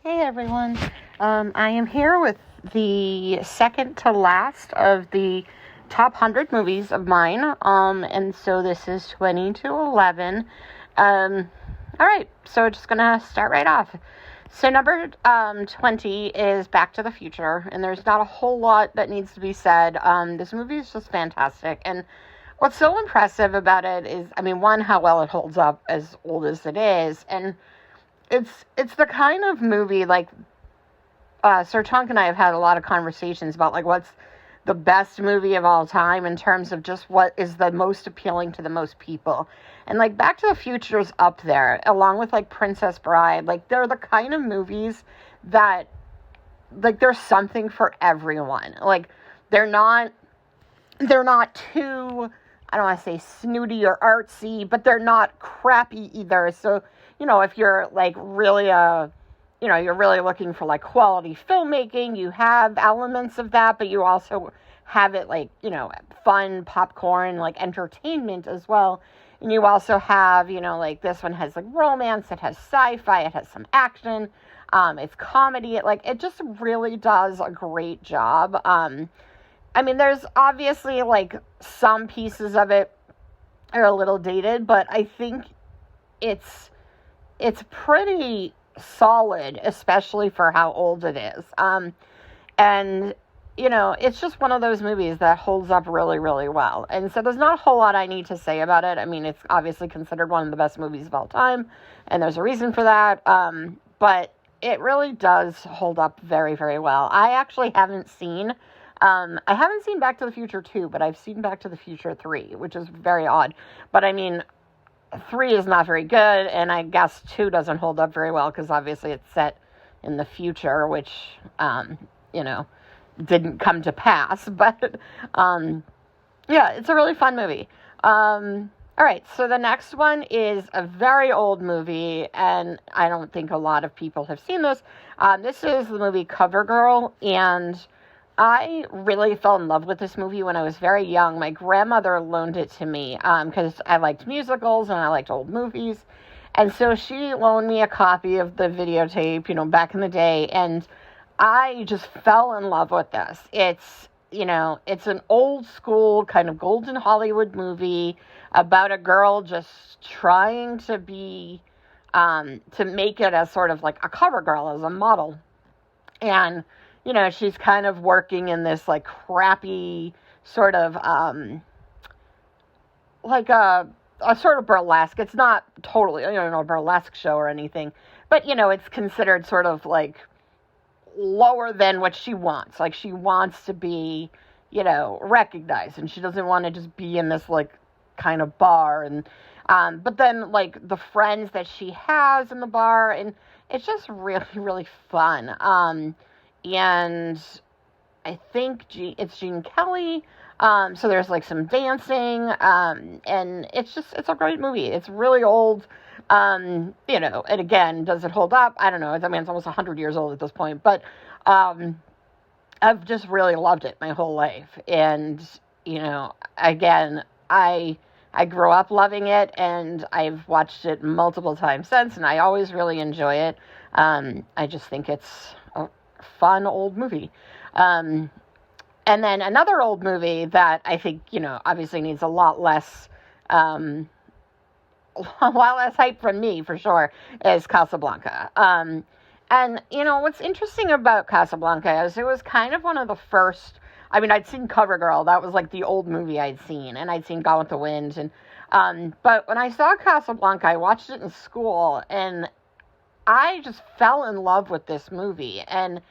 Hey everyone, I am here with the second to last of the top 100 movies of mine, and so this is 20 to 11. Alright, so we're just gonna start right off. So number 20 is Back to the Future, and there's not a whole lot that needs to be said. This movie is just fantastic, and what's so impressive about it is, one, how well it holds up as old as it is, and it's the kind of movie, like, Sir Chunk and I have had a lot of conversations about, like, what's the best movie of all time in terms of just what is the most appealing to the most people. And, like, Back to the Future is up there, along with, like, Princess Bride. Like, they're the kind of movies that, like, there's something for everyone. Like, they're not too, I don't want to say snooty or artsy, but they're not crappy either. So, if you're like really you're really looking for like quality filmmaking, you have elements of that, but you also have it like, fun popcorn, like entertainment as well. And you also have, like this one has like romance, it has sci-fi, it has some action, it's comedy, it just really does a great job. There's obviously like some pieces of it are a little dated, but I think it's pretty solid, especially for how old it is. And, it's just one of those movies that holds up really, really well. And so there's not a whole lot I need to say about it. It's obviously considered one of the best movies of all time, and there's a reason for that. But it really does hold up very, very well. I actually haven't seen Back to the Future 2, but I've seen Back to the Future 3, which is very odd. But 3 is not very good, and I guess 2 doesn't hold up very well because obviously it's set in the future, which, didn't come to pass. But, yeah, it's a really fun movie. All right, so the next one is a very old movie, and I don't think a lot of people have seen this. This is the movie CoverGirl, and I really fell in love with this movie when I was very young. My grandmother loaned it to me because I liked musicals and I liked old movies. And so she loaned me a copy of the videotape, back in the day. And I just fell in love with this. It's an old school kind of golden Hollywood movie about a girl just trying to be, to make it as sort of like a cover girl, as a model. And she's kind of working in this, like, crappy sort of, like a sort of burlesque. It's not totally, a burlesque show or anything. But, it's considered sort of, like, lower than what she wants. Like, she wants to be, recognized. And she doesn't want to just be in this, like, kind of bar. And, but then, like, the friends that she has in the bar. And it's just really, really fun. And I think it's Gene Kelly, so there's like some dancing, and it's a great movie. It's really old, and again, does it hold up? I don't know. It's almost 100 years old at this point, but I've just really loved it my whole life. And, again, I grew up loving it, and I've watched it multiple times since, and I always really enjoy it. I just think it's a fun old movie. And then another old movie that I think, obviously needs a lot less hype from me, for sure, is Casablanca. And, what's interesting about Casablanca is it was kind of one of the first, I'd seen CoverGirl, that was like the old movie I'd seen, and I'd seen Gone with the Wind, and, but when I saw Casablanca, I watched it in school, and I just fell in love with this movie. And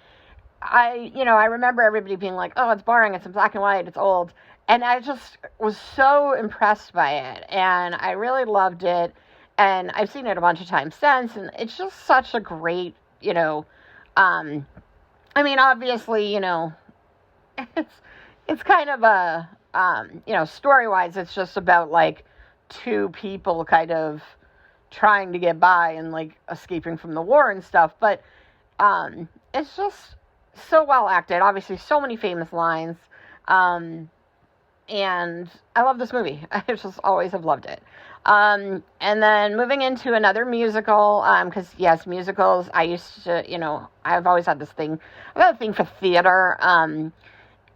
I remember everybody being like, oh, it's boring, it's in black and white, it's old. And I just was so impressed by it. And I really loved it. And I've seen it a bunch of times since. And it's just such a great, obviously, it's kind of a, story-wise, it's just about like two people kind of trying to get by and like escaping from the war and stuff, but it's just so well acted. Obviously, so many famous lines, And I love this movie. I just always have loved it. And then moving into another musical, because yes, musicals, I used to, I've always had this thing, I've had a thing for theater,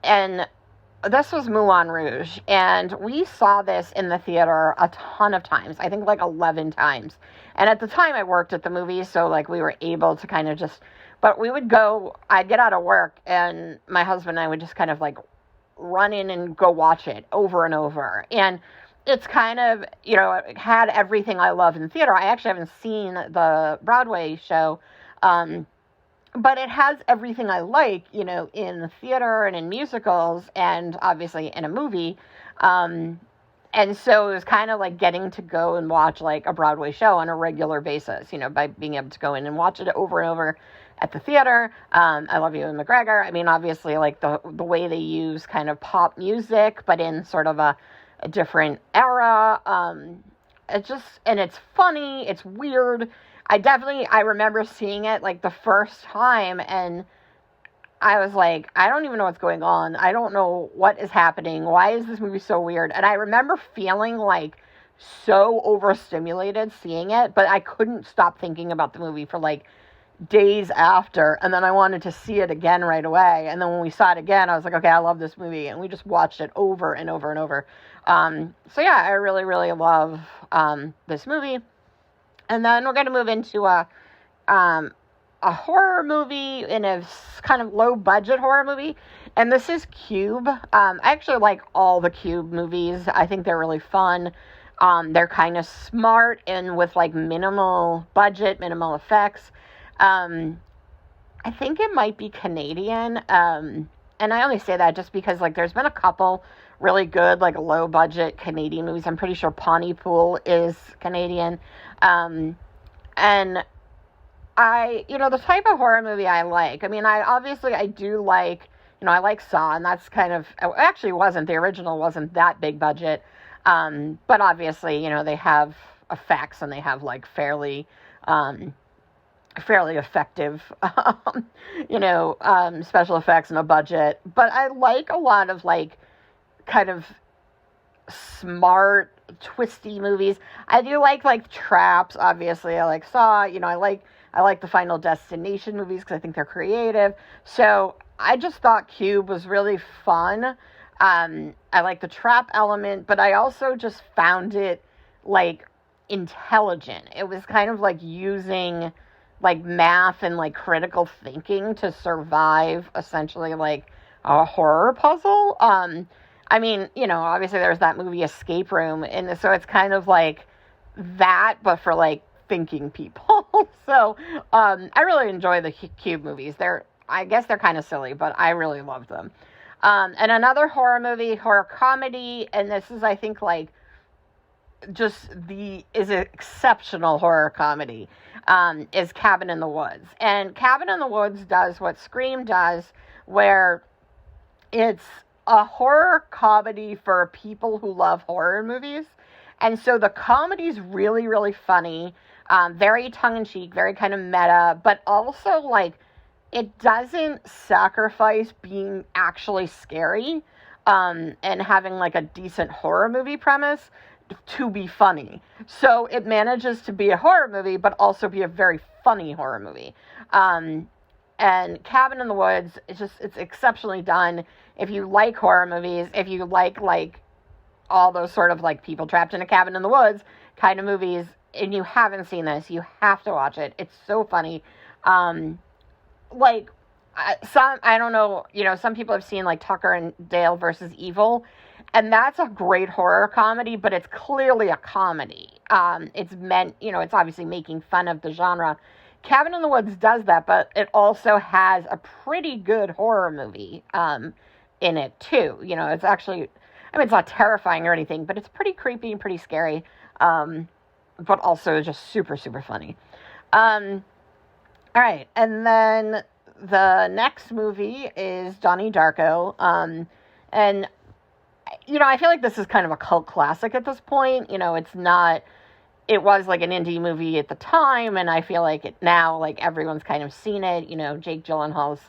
and this was Moulin Rouge, and we saw this in the theater a ton of times, I think like 11 times, and at the time I worked at the movie, so like we were able to kind of just, but we would go, I'd get out of work, and my husband and I would just kind of like run in and go watch it over and over, and it's kind of, it had everything I love in theater. I actually haven't seen the Broadway show, but it has everything I like, in theater and in musicals and obviously in a movie. And so it was kind of like getting to go and watch like a Broadway show on a regular basis, by being able to go in and watch it over and over at the theater. I love Ewan McGregor. I mean, obviously like the way they use kind of pop music, but in sort of a different era. And it's funny, it's weird. I remember seeing it like the first time, and I was like, I don't even know what's going on. I don't know what is happening. Why is this movie so weird? And I remember feeling like so overstimulated seeing it, but I couldn't stop thinking about the movie for like days after, and then I wanted to see it again right away. And then when we saw it again, I was like, okay, I love this movie, and we just watched it over and over and over. So yeah, I really, really love this movie. And then we're going to move into a horror movie, in a kind of low budget horror movie, and this is Cube. I actually like all the Cube movies. I think they're really fun. They're kind of smart and with like minimal budget, minimal effects. I think it might be Canadian, and I only say that just because like there's been a couple really good like low budget Canadian movies. I'm pretty sure Pontypool is Canadian, and the type of horror movie I like. I mean, I do like, I like Saw, and that's kind of, actually the original wasn't that big budget, but obviously, they have effects, and they have like fairly effective, special effects and a budget. But I like a lot of like kind of smart, twisty movies. I do like Traps, obviously. I like Saw, I like the Final Destination movies because I think they're creative. So I just thought Cube was really fun. I like the trap element, but I also just found it like intelligent. It was kind of like using like math and like critical thinking to survive essentially like a horror puzzle. I mean, obviously there's that movie Escape Room, and so it's kind of like that, but for like thinking people. So I really enjoy the Cube movies. I guess they're kind of silly, but I really love them. And another horror comedy, and this is, I think, like is an exceptional horror comedy, is Cabin in the Woods. And Cabin in the Woods does what Scream does, where it's a horror comedy for people who love horror movies. And so the comedy's really, really funny, very tongue-in-cheek, very kind of meta, but also, like, it doesn't sacrifice being actually scary, and having, like, a decent horror movie premise to be funny. So it manages to be a horror movie, but also be a very funny horror movie. And Cabin in the Woods, it's exceptionally done. If you like horror movies, if you like all those sort of like people trapped in a cabin in the woods kind of movies, and you haven't seen this, you have to watch it. It's so funny. I don't know, some people have seen like Tucker and Dale versus Evil, and that's a great horror comedy, but it's clearly a comedy. It's meant, it's obviously making fun of the genre. Cabin in the Woods does that, but it also has a pretty good horror movie in it too. It's actually, it's not terrifying or anything, but it's pretty creepy and pretty scary, but also just super, super funny. All right, and then the next movie is Donnie Darko, and I feel like this is kind of a cult classic at this point. It's not. It was like an indie movie at the time, and I feel like it now, like everyone's kind of seen it. Jake Gyllenhaal's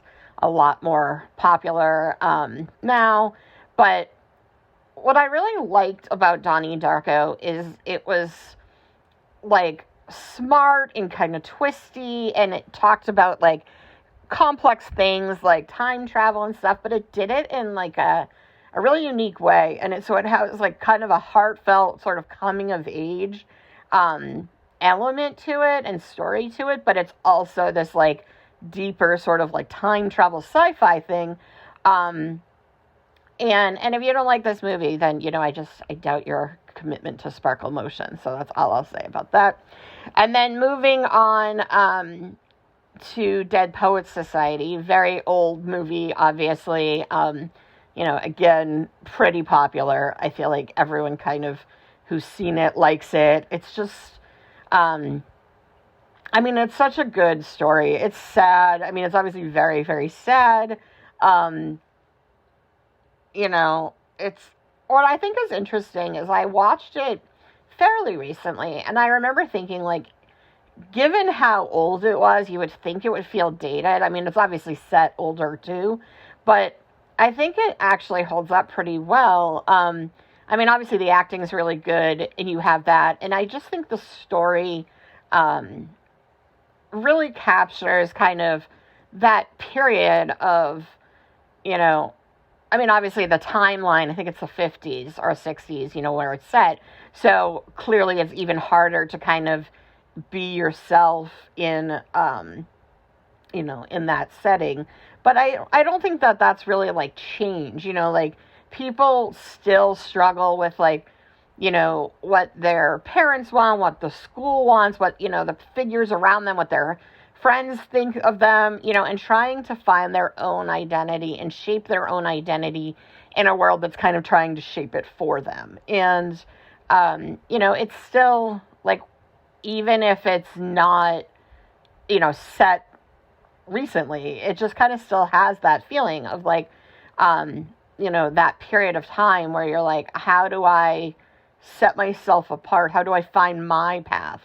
a lot more popular now, but what I really liked about Donnie Darko is it was like smart and kind of twisty, and it talked about like complex things like time travel and stuff, but it did it in like a really unique way. And it has like kind of a heartfelt sort of coming of age element to it and story to it, but it's also this like deeper sort of like time travel sci-fi thing. And if you don't like this movie, then, I doubt your commitment to Sparkle Motion. So that's all I'll say about that. And then moving on to Dead Poets Society, very old movie, obviously. Again, pretty popular. I feel like everyone kind of who's seen it likes it. It's just, it's such a good story. It's sad. It's obviously very, very sad. It's what I think is interesting is I watched it fairly recently, and I remember thinking, like, given how old it was, you would think it would feel dated. It's obviously set older too, but I think it actually holds up pretty well. Obviously the acting is really good, and you have that, and I just think the story really captures kind of that period of, obviously the timeline, I think it's the 50s or 60s, where it's set. So clearly it's even harder to kind of be yourself in, in that setting. But I don't think that that's really like change, like people still struggle with like, what their parents want, what the school wants, what, the figures around them, what their friends think of them, and trying to find their own identity and shape their own identity in a world that's kind of trying to shape it for them. And, it's still like, even if it's not, set recently, it just kind of still has that feeling of like, that period of time where you're like, how do I set myself apart? How do I find my path?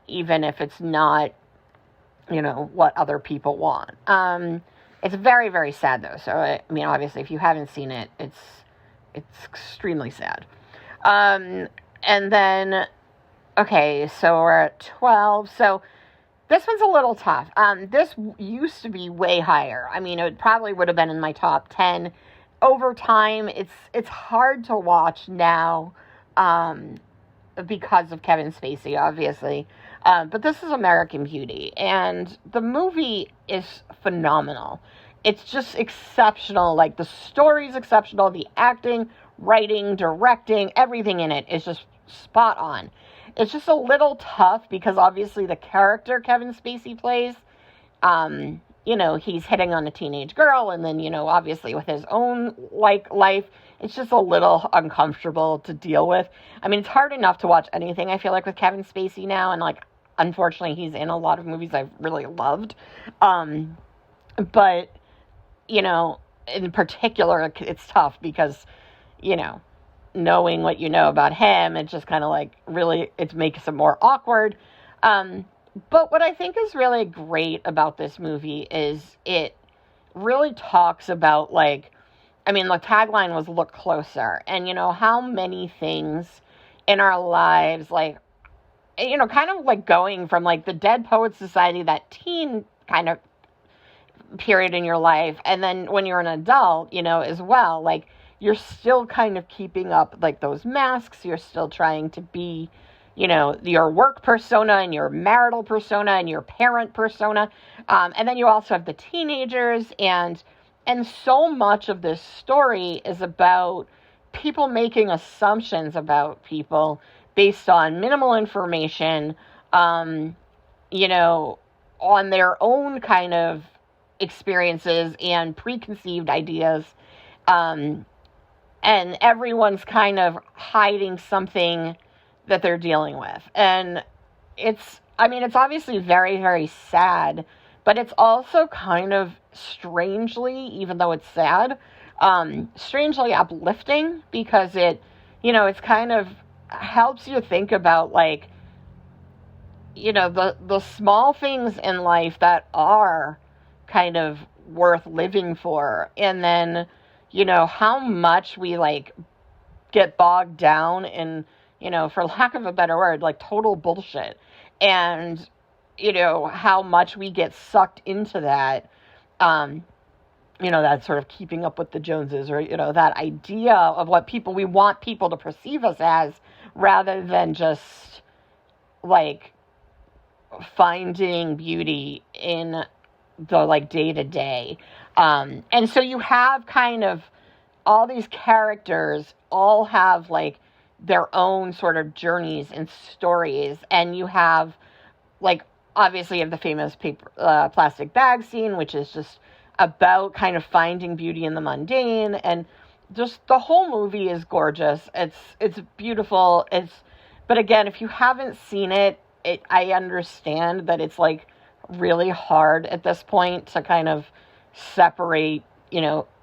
Even if it's not, what other people want. It's very, very sad though. So, obviously if you haven't seen it, it's extremely sad. And then, okay, so we're at 12. So this one's a little tough. This used to be way higher. It probably would have been in my top 10. Over time, it's hard to watch now, because of Kevin Spacey, obviously. But this is American Beauty, and the movie is phenomenal. It's just exceptional. Like, the story's exceptional, the acting, writing, directing, everything in it is just spot on. It's just a little tough because obviously the character Kevin Spacey plays, he's hitting on a teenage girl, and then, obviously with his own, life, it's just a little uncomfortable to deal with. It's hard enough to watch anything, I feel like, with Kevin Spacey now, and, unfortunately, he's in a lot of movies I've really loved. But, in particular, it's tough because, knowing what you know about him, it just kind of, really, it makes it more awkward. But what I think is really great about this movie is it really talks about, the tagline was "Look Closer," and, how many things in our lives, kind of going from, the Dead Poets Society, that teen kind of period in your life, and then when you're an adult, as well, you're still kind of keeping up, those masks, you're still trying to be, your work persona and your marital persona and your parent persona. And then you also have the teenagers, and so much of this story is about people making assumptions about people based on minimal information, on their own kind of experiences and preconceived ideas. And everyone's kind of hiding something that they're dealing with. And it's obviously very, very sad, but it's also kind of strangely, even though it's sad, strangely uplifting, because it's kind of helps you think about, the small things in life that are kind of worth living for. And then, how much we, get bogged down in, for lack of a better word, like total bullshit. And, how much we get sucked into that, that sort of keeping up with the Joneses, or, that idea of what we want people to perceive us as, rather than just, like, finding beauty in the, like, day-to-day. And so you have kind of all these characters all have, like, their own sort of journeys and stories, and you have, like, obviously you have the famous plastic bag scene, which is just about kind of finding beauty in the mundane, and just the whole movie is gorgeous. It's beautiful. But again, if you haven't seen it, I understand that it's, like, really hard at this point to kind of separate,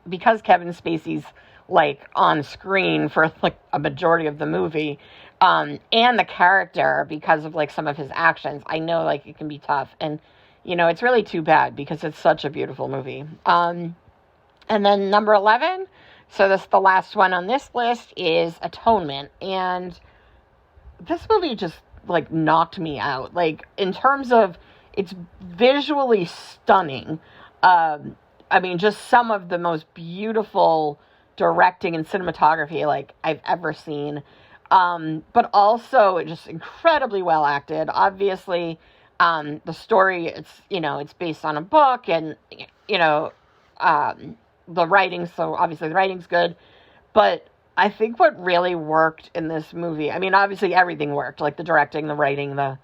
because Kevin Spacey's, like, on screen for, like, a majority of the movie, and the character, because of, like, some of his actions. I know, like, it can be tough, and, it's really too bad, because it's such a beautiful movie. And then number 11, so the last one on this list is Atonement, and this movie just, like, knocked me out. Like, in terms of, it's visually stunning. Just some of the most beautiful directing and cinematography, like, I've ever seen. But also just incredibly well acted. Obviously, the story, it's based on a book, and, the writing, so obviously the writing's good. But I think what really worked in this movie, obviously everything worked, like the directing, the writing, the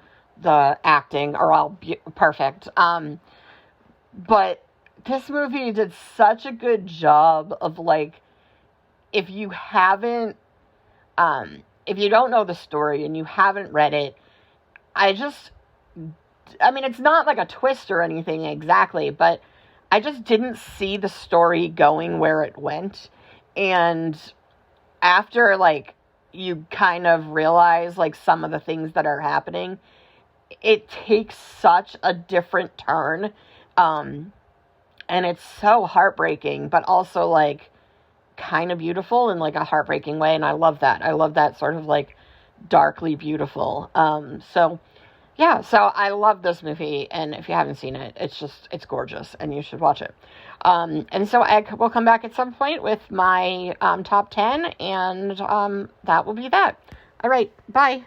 acting are all perfect. But this movie did such a good job of, like, if you don't know the story and you haven't read it, it's not like a twist or anything exactly, but I just didn't see the story going where it went. And after, like, you kind of realize, like, some of the things that are happening, it takes such a different turn. And it's so heartbreaking, but also, like, kind of beautiful in, like, a heartbreaking way. And I love that. I love that sort of, like, darkly beautiful. So I love this movie. And if you haven't seen it, it's gorgeous, and you should watch it. And so I will come back at some point with my top 10, and that will be that. All right, bye.